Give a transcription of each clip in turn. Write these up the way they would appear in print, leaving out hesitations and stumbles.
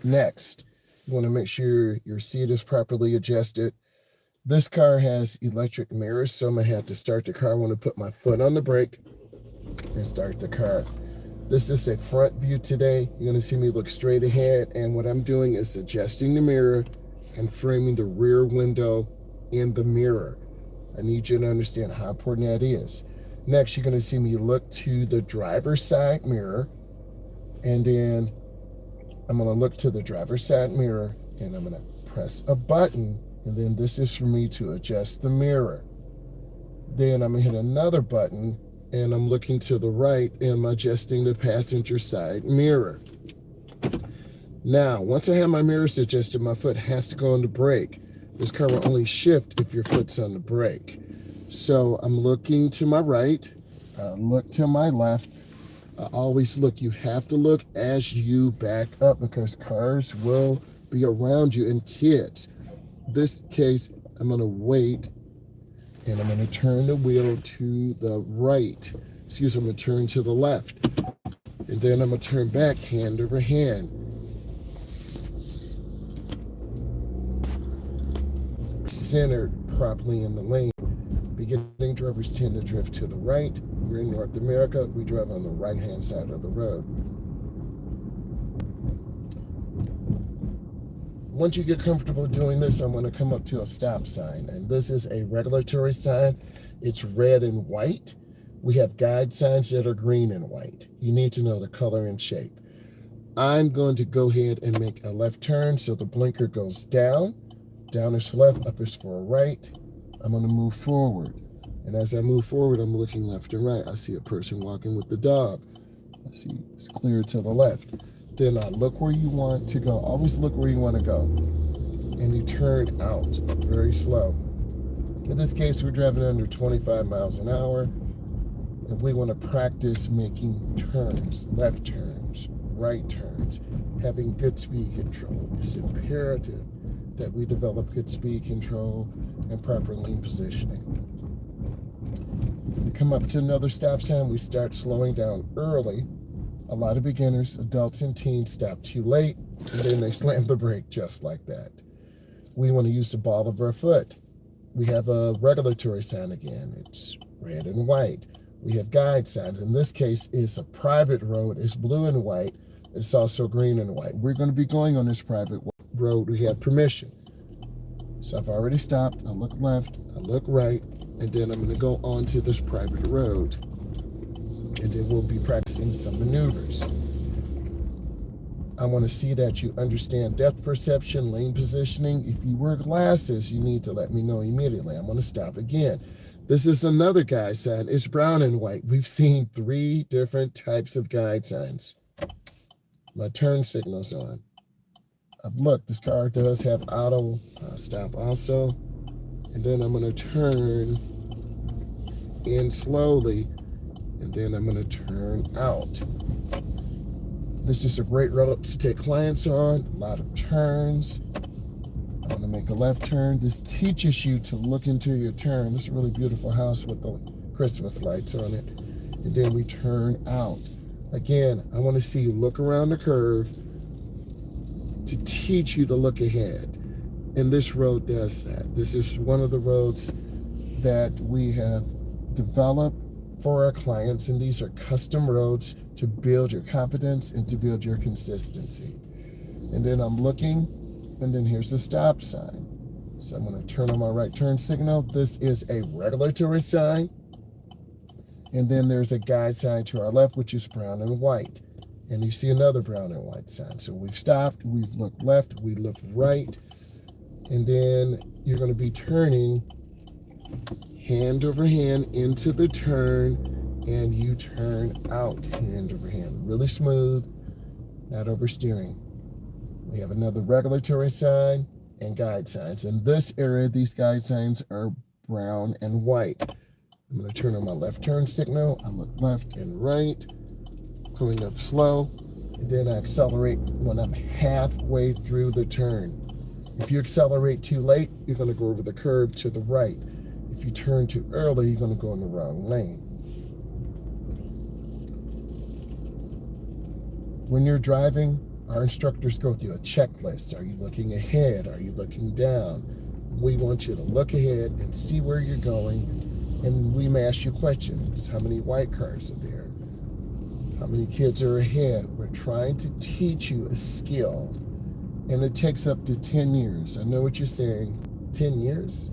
Next, you want to make sure your seat is properly adjusted. This car has electric mirrors, so I'm going to have to start the car. I want to put my foot on the brake and start the car. This is a front view today. You're going to see me look straight ahead, and what I'm doing is adjusting the mirror and framing the rear window in the mirror. I need you to understand how important that is. Next, you're going to see me look to the driver's side mirror, and then I'm going to look to the driver's side mirror, and I'm going to press a button, and then this is for me to adjust the mirror. Then I'm going to hit another button, and I'm looking to the right, and I'm adjusting the passenger side mirror. Now, once I have my mirrors adjusted, my foot has to go on the brake. This car will only shift if your foot's on the brake. So I'm looking to my right, look to my left. Always look. You have to look as you back up because cars will be around you and kids. This case, I'm going to wait, and I'm going to turn the wheel to the right. Excuse me, I'm going to turn to the left. And then I'm going to turn back hand over hand. Centered properly in the lane. Beginning drivers tend to drift to the right. We're in North America. We drive on the right-hand side of the road. Once you get comfortable doing this, I'm going to come up to a stop sign. And this is a regulatory sign. It's red and white. We have guide signs that are green and white. You need to know the color and shape. I'm going to go ahead and make a left turn so the blinker goes down. Down is for left, up is for right. I'm going to move forward. And as I move forward, I'm looking left and right. I see a person walking with the dog. I see it's clear to the left. Then I look where you want to go. Always look where you want to go. And you turn out very slow. In this case, we're driving under 25 miles an hour. And we want to practice making turns, left turns, right turns, having good speed control. It's imperative that we develop good speed control and proper lane positioning. We come up to another stop sign, we start slowing down early. A lot of beginners, adults and teens stop too late, and then they slam the brake just like that. We want to use the ball of our foot. We have a regulatory sign again. It's red and white. We have guide signs. In this case, it's a private road. It's blue and white. It's also green and white. We're going to be going on this private road. We have permission. So I've already stopped. I look left, I look right, and then I'm going to go onto this private road. And then we'll be practicing some maneuvers. I want to see that you understand depth perception, lane positioning. If you wear glasses, you need to let me know immediately. I'm going to stop again. This is another guide sign. It's brown and white. We've seen 3 different types of guide signs. My turn signal's on. I've looked. This car does have auto stop also. And then I'm going to turn in slowly, and then I'm going to turn out. This is a great road to take clients on. A lot of turns. I'm going to make a left turn. This teaches you to look into your turn. This is a really beautiful house with the Christmas lights on it. And then we turn out. Again, I want to see you look around the curve to teach you to look ahead. And this road does that. This is one of the roads that we have developed for our clients, and these are custom roads to build your confidence and to build your consistency. And then I'm looking, and then here's the stop sign. So I'm going to turn on my right turn signal. This is a regulatory sign. And then there's a guide sign to our left, which is brown and white. And you see another brown and white sign. So we've stopped, we've looked left, we look right, and then you're going to be turning hand over hand into the turn, and you turn out hand over hand. Really smooth, not oversteering. We have another regulatory sign and guide signs. In this area, these guide signs are brown and white. I'm going to turn on my left turn signal. I look left and right, coming up slow, and then I accelerate when I'm halfway through the turn. If you accelerate too late, you're going to go over the curb to the right. If you turn too early, you're going to go in the wrong lane. When you're driving, Our instructors go through a checklist. Are you looking ahead? Are you looking down? We want you to look ahead and see where you're going. And we may ask you questions. How many white cars are there? How many kids are ahead? We're trying to teach you a skill. And it takes up to 10 years. I know what you're saying. 10 years?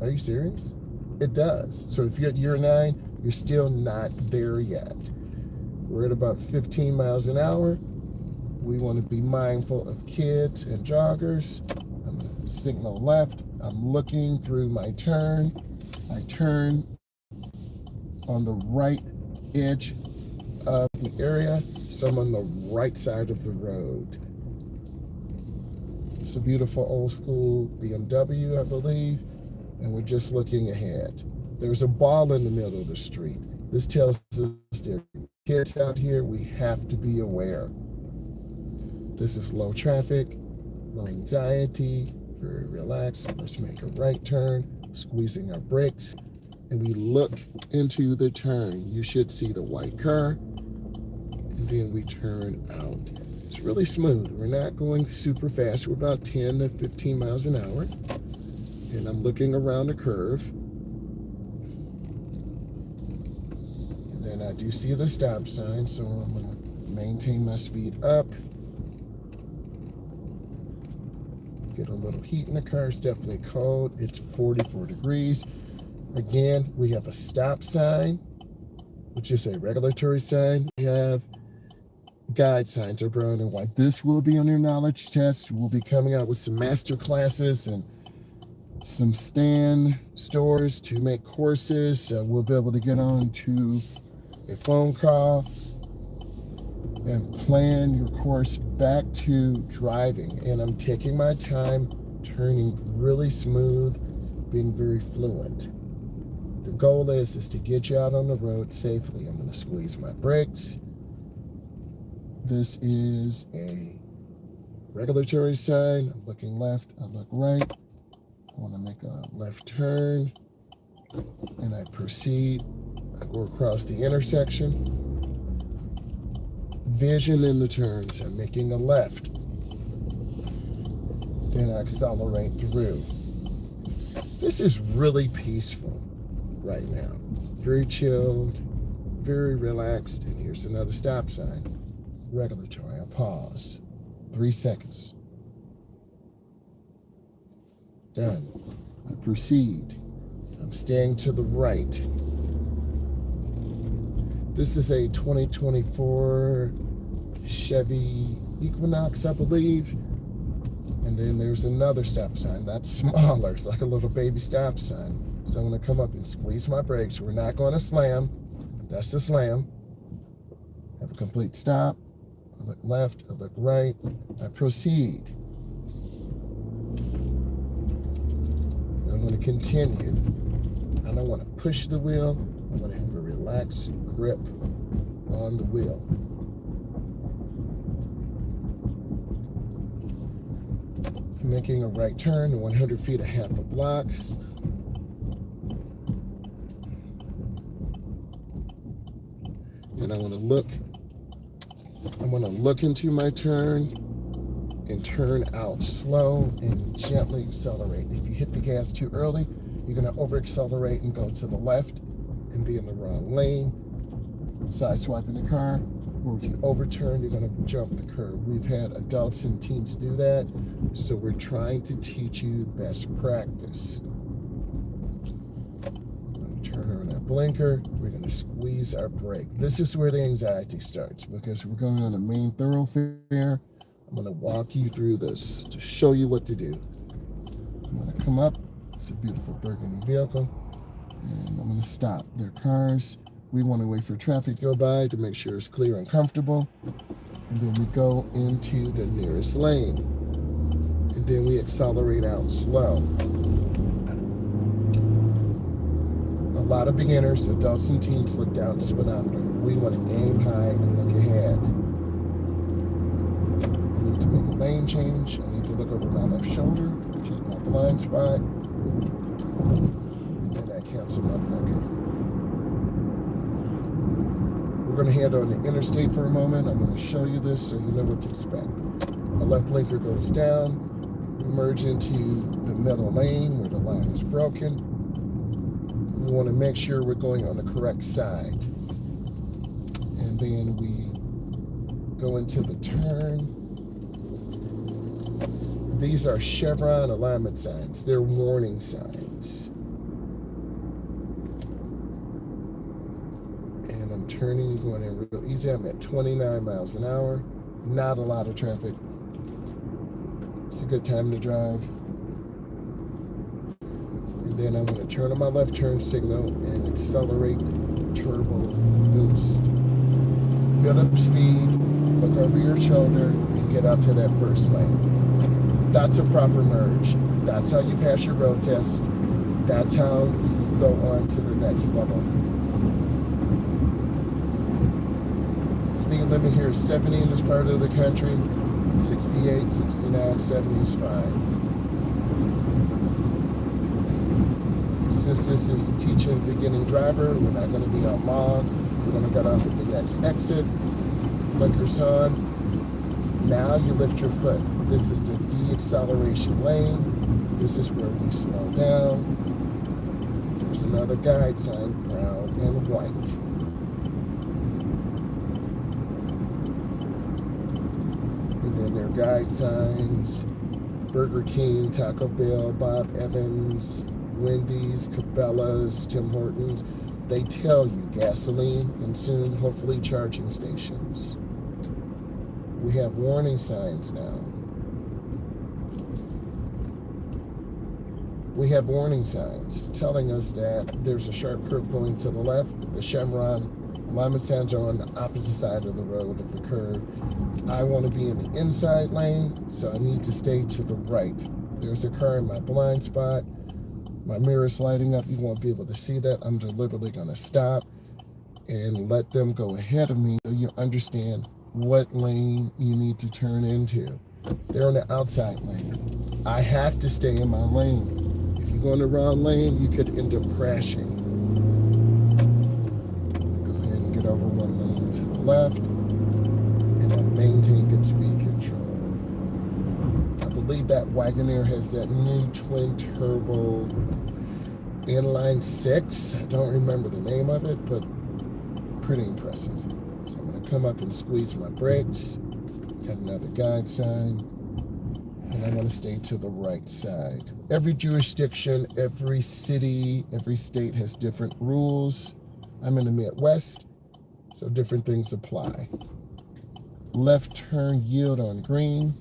Are you serious? It does. So if you're at year 9, you're still not there yet. We're at about 15 miles an hour. We want to be mindful of kids and joggers. I'm going to signal left. I'm looking through my turn. I turn on the right edge of the area, so I'm on the right side of the road. It's a beautiful old school BMW, I believe, and we're just looking ahead. There's a ball in the middle of the street. This tells us there are kids out here. We have to be aware. This is low traffic, low anxiety, very relaxed. Let's make a right turn, squeezing our brakes, and we look into the turn. You should see the white car, and then we turn out. It's really smooth. We're not going super fast. We're about 10 to 15 miles an hour, and I'm looking around the curve. And then I do see the stop sign, so I'm going to maintain my speed up. Get a little heat in the car. It's definitely cold. It's 44 degrees. Again, we have a stop sign, which is a regulatory sign. We have guide signs are brown and white. This will be on your knowledge test. We'll be coming out with some master classes and some stand stores to make courses. We'll be able to get on to a phone call and plan your course back to driving. And I'm taking my time, turning really smooth, being very fluent. The goal is to get you out on the road safely. I'm going to squeeze my brakes. This is a regulatory sign. I'm looking left, I look right. I want to make a left turn, and I proceed. I go across the intersection. Vision in the turns. I'm making a left. Then I accelerate through. This is really peaceful right now. Very chilled, very relaxed. And here's another stop sign. Regulatory. I pause. 3 seconds. Done. I proceed. I'm staying to the right. This is a 2024 Chevy Equinox, I believe. And then there's another stop sign. That's smaller. It's like a little baby stop sign. So I'm going to come up and squeeze my brakes. We're not going to slam. That's the slam. Have a complete stop. I look left. I look right. I proceed. I'm going to continue. I don't want to push the wheel. I'm going to have a relaxed grip on the wheel. Making a right turn, 100 feet, a half a block. And I want to look into my turn and turn out slow and gently accelerate. If you hit the gas too early, you're going to over accelerate and go to the left and be in the wrong lane, side swiping the car. Or if you overturn, you're going to jump the curb. We've had adults and teens do that, so we're trying to teach you best practice. I'm going to turn on our blinker. We're going to squeeze our brake. This is where the anxiety starts, because we're going on a main thoroughfare. I'm going to walk you through this to show you what to do. I'm going to come up. It's a beautiful burgundy vehicle. And I'm going to stop. There are cars. We want to wait for traffic to go by to make sure it's clear and comfortable. And then we go into the nearest lane. And then we accelerate out slow. A lot of beginners, adults and teens, look down the speedometer. We want to aim high and look ahead. I need to make a lane change. I need to look over my left shoulder, check my blind spot, and then I cancel my blinker. We're going to head on the interstate for a moment. I'm going to show you this so you know what to expect. The left blinker goes down. We merge into the middle lane where the line is broken. We want to make sure we're going on the correct side. And then we go into the turn. These are chevron alignment signs. They're warning signs. And I'm turning, going in real easy. I'm at 29 miles an hour. Not a lot of traffic. It's a good time to drive. And then I'm going to turn on my left turn signal and accelerate, turbo boost. Build up speed, look over your shoulder, and get out to that first lane. That's a proper merge. That's how you pass your road test. That's how you go on to the next level. Speed limit here is 70 in this part of the country. 68, 69, 70 is fine. Since this is teaching beginning driver, we're not going to be out long. We're going to get off at the next exit. Blinkers on. Now you lift your foot. This is the de-acceleration lane. This is where we slow down. There's another guide sign, brown and white. And then there are guide signs, Burger King, Taco Bell, Bob Evans, Wendy's, Cabela's, Tim Hortons. They tell you gasoline and soon, hopefully, charging stations. We have warning signs now. We have warning signs telling us that there's a sharp curve going to the left. The chevron alignment signs are on the opposite side of the road of the curve. I want to be in the inside lane, so I need to stay to the right. There's a car in my blind spot. My mirror's lighting up. You won't be able to see that. I'm deliberately going to stop and let them go ahead of me so you understand what lane you need to turn into. They're on the outside lane. I have to stay in my lane. If you go in the wrong lane, you could end up crashing. I'm going to go ahead and get over one lane to the left, and I'll maintain good speed control. I believe that Wagoneer has that new twin turbo inline 6. I don't remember the name of it, but pretty impressive. So I'm going to come up and squeeze my brakes. Got another guide sign. And I want to stay to the right side. Every jurisdiction, every city, every state has different rules. I'm in the Midwest, so different things apply. Left turn yield on green.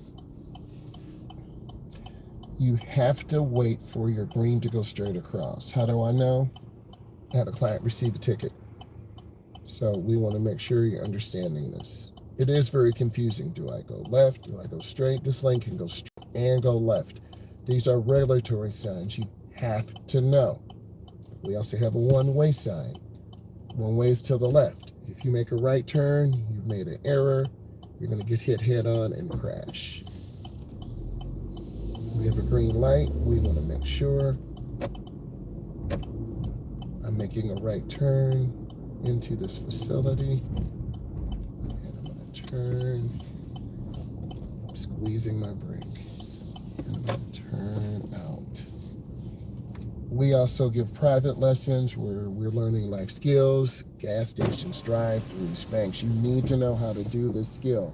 You have to wait for your green to go straight across. How do I know? I had a client receive a ticket. So we want to make sure you're understanding this. It is very confusing. Do I go left? Do I go straight? This lane can go straight and go left. These are regulatory signs you have to know. We also have a one-way sign. One way is to the left. If you make a right turn, you've made an error. You're going to get hit head-on and crash. We have a green light. We want to make sure I'm making a right turn into this facility. And I'm going to turn, squeezing my brake. And I'm going to turn out. We also give private lessons where we're learning life skills, gas stations, drive-throughs, banks. You need to know how to do this skill.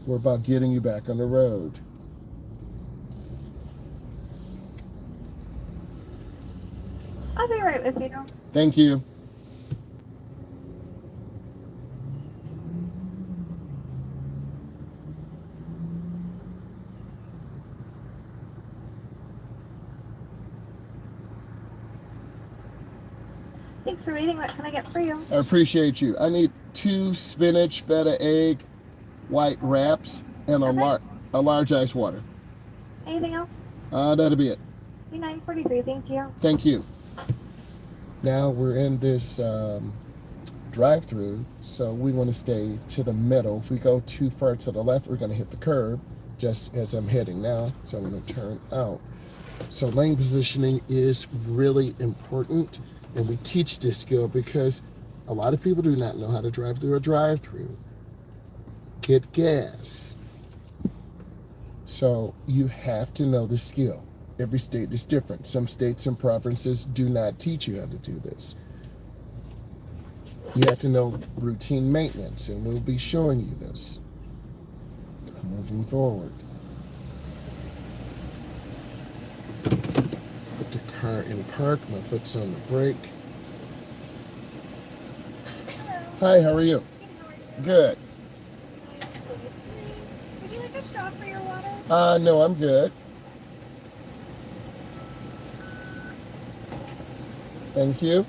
We're about getting you back on the road. I'll be right with you. Thank you. Thanks for waiting. What can I get for you? I appreciate you. I need 2 spinach, feta, egg, white wraps, and a large ice water. Anything else? That'll be it. $9.43. Thank you. Thank you. Now we're in this drive-through, so we want to stay to the middle. If we go too far to the left, we're going to hit the curb, just as I'm heading now. So I'm going to turn out. So lane positioning is really important, and we teach this skill because A lot of people do not know how to drive through a drive-through. Get gas. So you have to know the skill. Every state is different. Some states and provinces do not teach you how to do this. You have to know routine maintenance, and we'll be showing you this. I'm moving forward. Put the car in park. My foot's on the brake. Hi, how are you? Good. Would you like a straw for your water? No, I'm good. Thank you.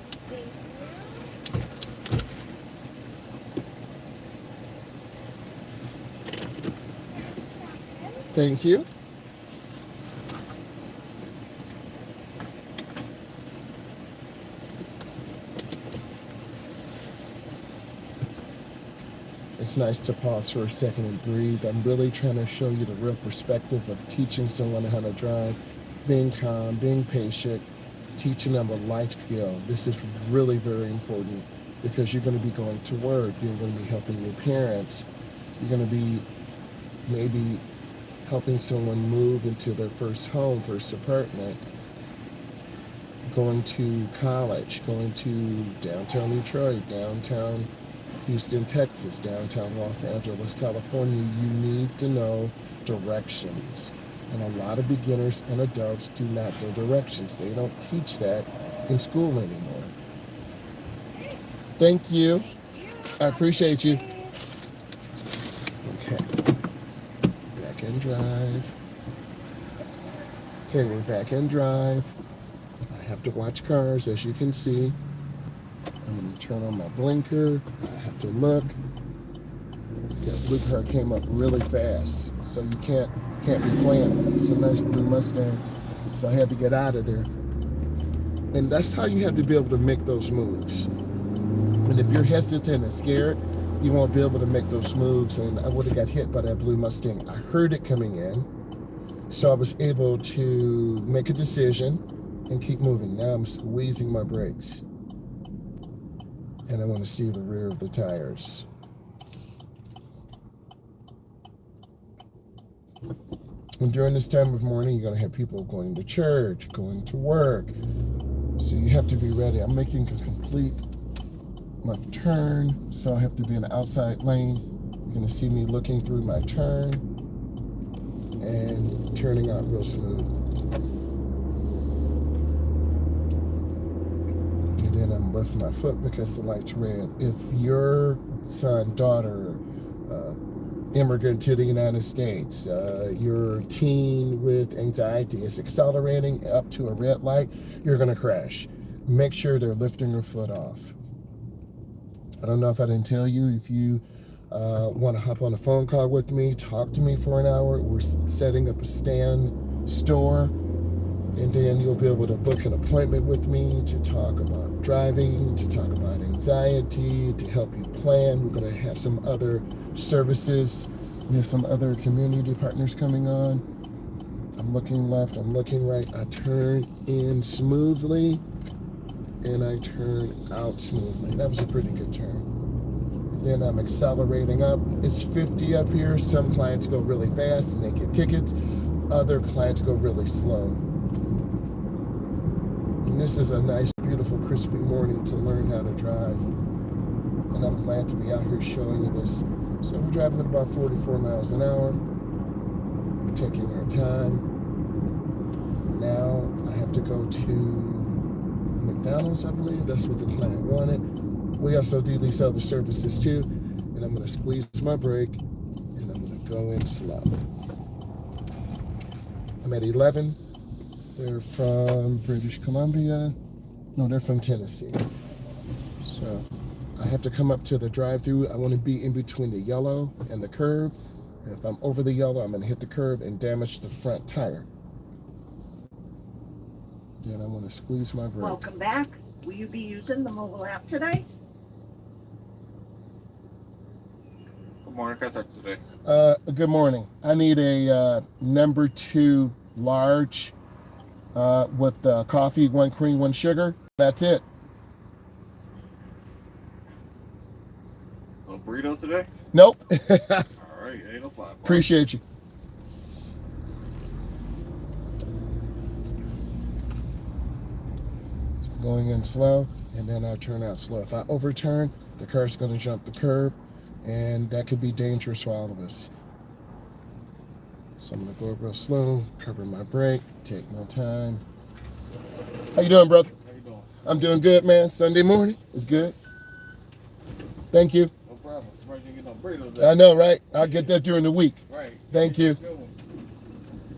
Thank you. It's nice to pause for a second and breathe. I'm really trying to show you the real perspective of teaching someone how to drive, being calm, being patient, teaching them a life skill. This is really very important because you're going to be going to work, you're going to be helping your parents, you're going to be maybe helping someone move into their first home, first apartment, going to college, going to downtown Detroit, downtown Houston, Texas, downtown Los Angeles, California. You need to know directions. And a lot of beginners and adults do not know directions. They don't teach that in school anymore. Thank you. I appreciate you. Okay. Back in drive. Okay, we're back in drive. I have to watch cars, as you can see. I'm going to turn on my blinker. I have to look. That blue car came up really fast, so you can't be playing. It's a nice blue Mustang, so I had to get out of there. And that's how you have to be able to make those moves. And if you're hesitant and scared, you won't be able to make those moves. And I would have got hit by that blue Mustang. I heard it coming in, so I was able to make a decision and keep moving. Now I'm squeezing my brakes. And I want to see the rear of the tires. And during this time of morning, you're going to have people going to church, going to work. So you have to be ready. I'm making a complete left turn, so I have to be in the outside lane. You're going to see me looking through my turn and turning out real smooth. And then I'm lifting my foot because the light's red. If your son, daughter, immigrant to the United States, your teen with anxiety is accelerating up to a red light, you're going to crash. Make sure they're lifting your foot off. I don't know if I didn't tell you, if you want to hop on a phone call with me, talk to me for an hour. We're setting up a stand store, and then you'll be able to book an appointment with me to talk about driving, to talk about anxiety, to help you plan. We're going to have some other services. We have some other community partners coming on. I'm looking left, I'm looking right. I turn in smoothly, and I turn out smoothly. That was a pretty good turn. Then I'm accelerating up. It's 50 up here. Some clients go really fast and they get tickets. Other clients go really slow. And this is a nice, beautiful, crispy morning to learn how to drive. And I'm glad to be out here showing you this. So we're driving at about 44 miles an hour. We're taking our time. Now I have to go to McDonald's, I believe. That's what the client wanted. We also do these other services too. And I'm going to squeeze my brake, and I'm going to go in slow. I'm at 11. They're from British Columbia. No, they're from Tennessee. So I have to come up to the drive-thru. I want to be in between the yellow and the curb. If I'm over the yellow, I'm going to hit the curb and damage the front tire. Then I'm going to squeeze my brake. Welcome back. Will you be using the mobile app today? Good morning, can I talk today? Good morning. I need a number 2 large with coffee, 1 cream, 1 sugar. That's it. burrito today? Nope. Alright, ain't no problem. Appreciate you. Going in slow, and then I turn out slow. If I overturn, the car's going to jump the curb, and that could be dangerous for all of us. So I'm going to go real slow, cover my brake, take my time. How you doing, brother? How you doing? I'm doing good, man. Sunday morning is good. Thank you. No problem. Surprised you didn't get no burrito today. I know, right? I'll get that during the week. Right. Thank you. Good one.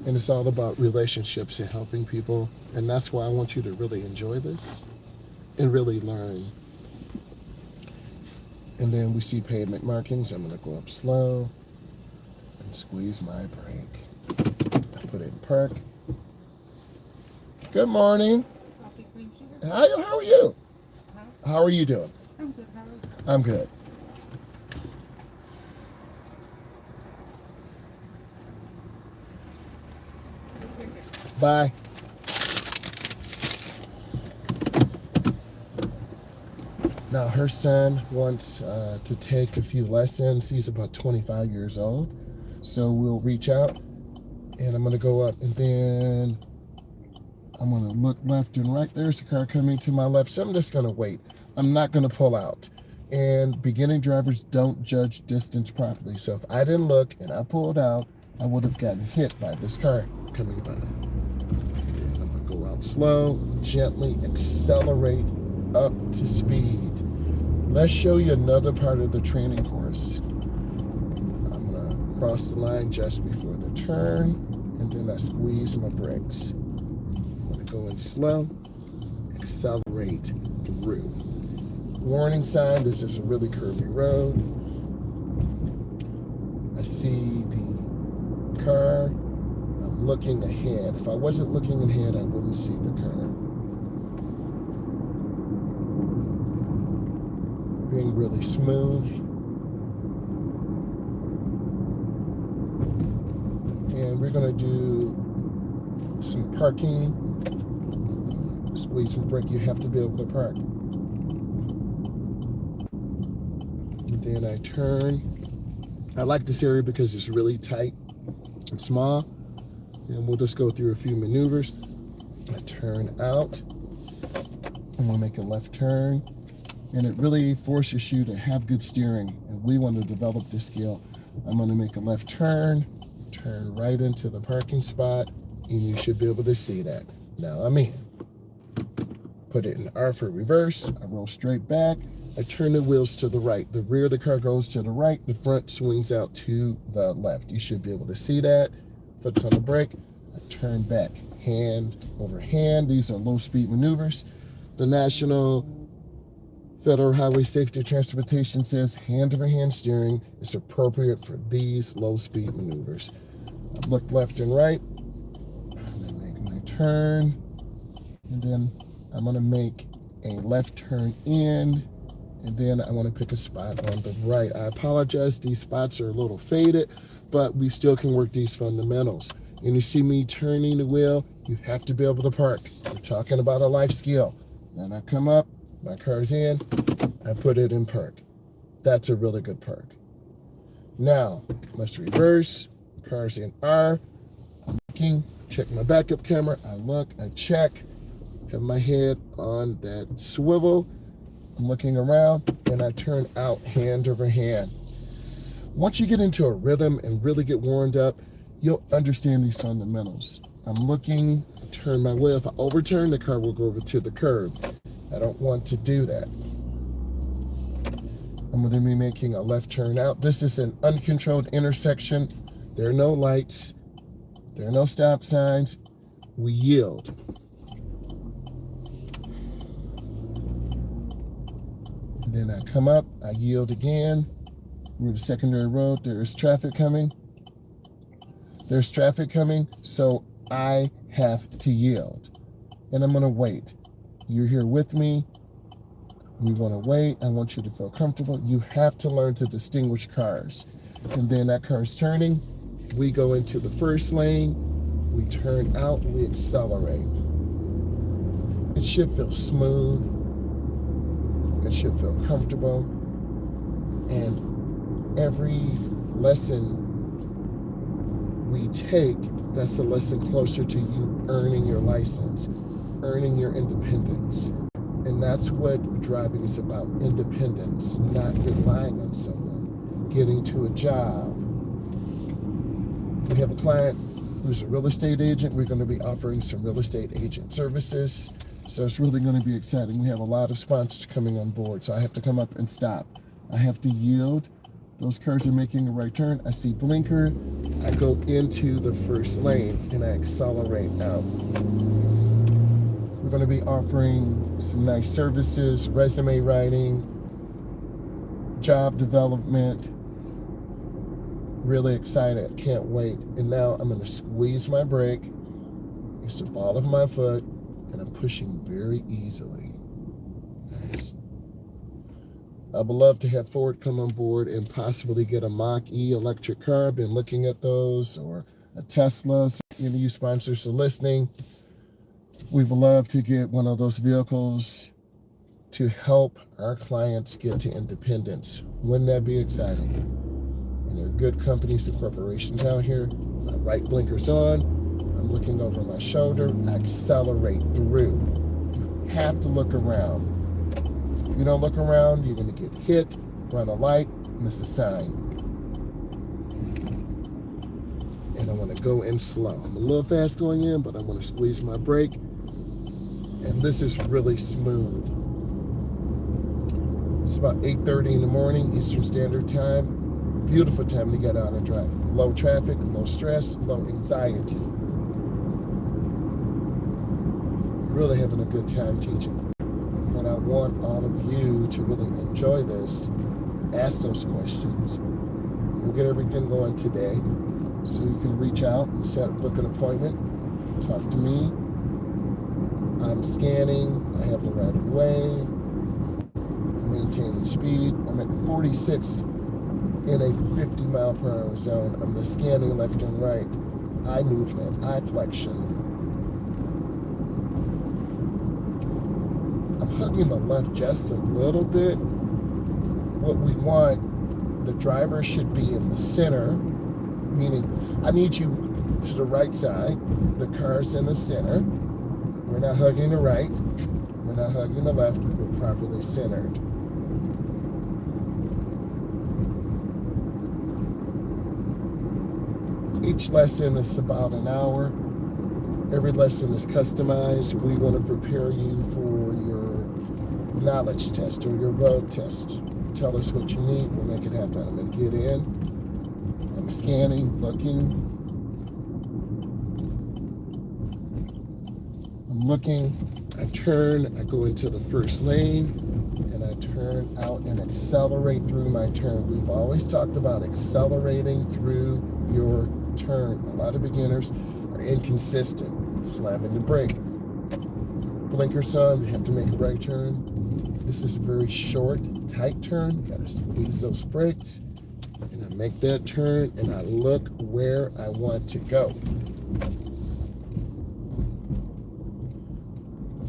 And it's all about relationships and helping people. And that's why I want you to really enjoy this and really learn. And then we see pavement markings. I'm going to go up slow and squeeze my brake. I put it in park. Good morning. Coffee, cream, sugar? How are you? Huh? How are you doing? I'm good. How are you? I'm good. Bye. Now her son wants to take a few lessons. He's about 25 years old. So we'll reach out and I'm gonna go up and then I'm gonna look left and right. There's a car coming to my left. So I'm just gonna wait. I'm not gonna pull out. And beginning drivers don't judge distance properly. So if I didn't look and I pulled out, I would have gotten hit by this car coming by. And then I'm gonna go out slow, gently accelerate up to speed. Let's show you another part of the training course. I'm gonna cross the line just before the turn, and then I squeeze my brakes. I'm gonna go in slow, accelerate through. Warning sign, this is a really curvy road. I see the car. I'm looking ahead. If I wasn't looking ahead, I wouldn't see the car. Being really smooth. And we're gonna do some parking. Squeeze and brake, you have to be able to park. And then I turn. I like this area because it's really tight and small. And we'll just go through a few maneuvers. I turn out. I'm gonna make a left turn. And it really forces you to have good steering. And we want to develop this skill. I'm going to make a left turn right into the parking spot, and you should be able to see that. Now I'm in. Put it in R for reverse. I roll straight back. I turn the wheels to the right. The rear of the car goes to the right. The front swings out to the left. You should be able to see that. Foot's on the brake. I turn back. Hand over hand. These are low speed maneuvers. The National Federal Highway Safety Transportation says hand-over-hand steering is appropriate for these low-speed maneuvers. I look left and right. I'm gonna make my turn, and then I'm gonna make a left turn in, and then I want to pick a spot on the right. I apologize, these spots are a little faded, but we still can work these fundamentals. And you see me turning the wheel, you have to be able to park. We're talking about a life skill. Then I come up. My car's in, I put it in park. That's a really good park. Now, let's reverse. Car's in R. I'm looking, check my backup camera. I look, I check, have my head on that swivel. I'm looking around, and I turn out hand over hand. Once you get into a rhythm and really get warmed up, you'll understand these fundamentals. I'm looking, I turn my wheel. If I overturn, the car will go over to the curb. I don't want to do that. I'm going to be making a left turn out. This is an uncontrolled intersection. There are no lights. There are no stop signs. We yield. And then I come up. I yield again. We're the secondary road. There is traffic coming. There's traffic coming, so I have to yield. And I'm going to wait. You're here with me. We want to wait. I want you to feel comfortable. You have to learn to distinguish cars. And then that car's turning. We go into the first lane. We turn out. We accelerate. It should feel smooth. It should feel comfortable. And every lesson we take, that's a lesson closer to you earning your license, earning your independence. And that's what driving is about, independence, not relying on someone, getting to a job. We have a client who's a real estate agent. We're going to be offering some real estate agent services. So it's really going to be exciting. We have a lot of sponsors coming on board. So I have to come up and stop. I have to yield. Those cars are making a right turn. I see blinker. I go into the first lane and I accelerate out. We're going to be offering some nice services, resume writing, job development. Really excited, can't wait. And now I'm going to squeeze my brake, use the ball of my foot, and I'm pushing very easily. Nice. I would love to have Ford come on board and possibly get a Mach-E electric car. I've been looking at those, or a Tesla. So any of you sponsors are listening. We would love to get one of those vehicles to help our clients get to independence. Wouldn't that be exciting? And there are good companies and corporations out here. My right blinker's on. I'm looking over my shoulder. I accelerate through. You have to look around. If you don't look around, you're going to get hit, run a light, miss a sign. And I want to go in slow. I'm a little fast going in, but I'm going to squeeze my brake. And this is really smooth. It's about 8:30 in the morning, Eastern Standard Time. Beautiful time to get out and drive. Low traffic, low stress, low anxiety. Really having a good time teaching. And I want all of you to really enjoy this. Ask those questions. We'll get everything going today. So you can reach out and book an appointment. Talk to me. I'm scanning. I have the right of way. I'm maintaining speed. I'm at 46 in a 50 mile per hour zone. I'm the scanning left and right, eye movement, eye flexion. I'm hugging the left just a little bit. What we want, the driver should be in the center, meaning I need you to the right side. The car's in the center. We're not hugging the right. We're not hugging the left. We're properly centered. Each lesson is about an hour. Every lesson is customized. We want to prepare you for your knowledge test or your road test. Tell us what you need. We'll make it happen. I'm going to get in. I'm scanning, looking. I'm looking. I turn. I go into the first lane. And I turn out and accelerate through my turn. We've always talked about accelerating through your turn. A lot of beginners are inconsistent. Slamming the brake. Blinkers on, you have to make a right turn. This is a very short, tight turn. You gotta squeeze those brakes. And I make that turn and I look where I want to go.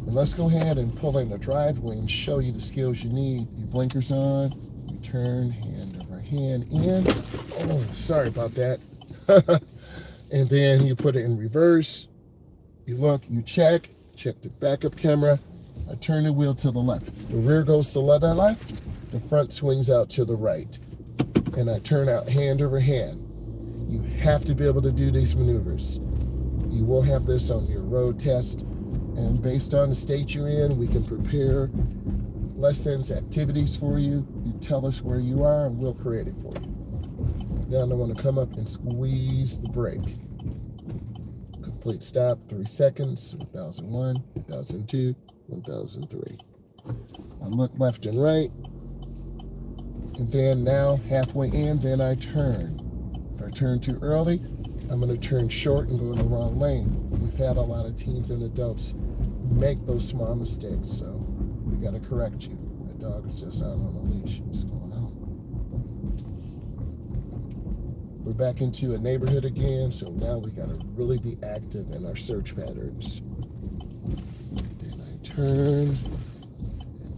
And let's go ahead and pull in the driveway and show you the skills you need. Your blinkers on, you turn, hand over hand in. Oh, sorry about that. And then you put it in reverse. You look, you check the backup camera. I turn the wheel to the left. The rear goes to the left. The front swings out to the right. And I turn out hand over hand. You have to be able to do these maneuvers. You will have this on your road test. And based on the state you're in, we can prepare lessons, activities for you. You tell us where you are and we'll create it for you. Now I want to come up and squeeze the brake. Complete stop, 3 seconds, 1001, 1002, 1003. I look left and right. And then now halfway in, then I turn. If I turn too early, I'm going to turn short and go in the wrong lane. We've had a lot of teens and adults make those small mistakes, so we got to correct you. The dog is just out on a leash. What's going on? We're back into a neighborhood again, so now we got to really be active in our search patterns. Then I turn,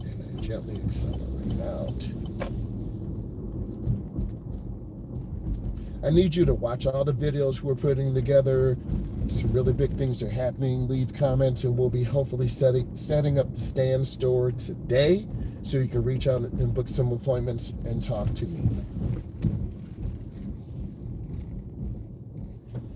and then I gently accelerate out. I need you to watch all the videos we're putting together. Some really big things are happening. Leave comments, and we'll be hopefully setting up the stand store today, so you can reach out and book some appointments and talk to me.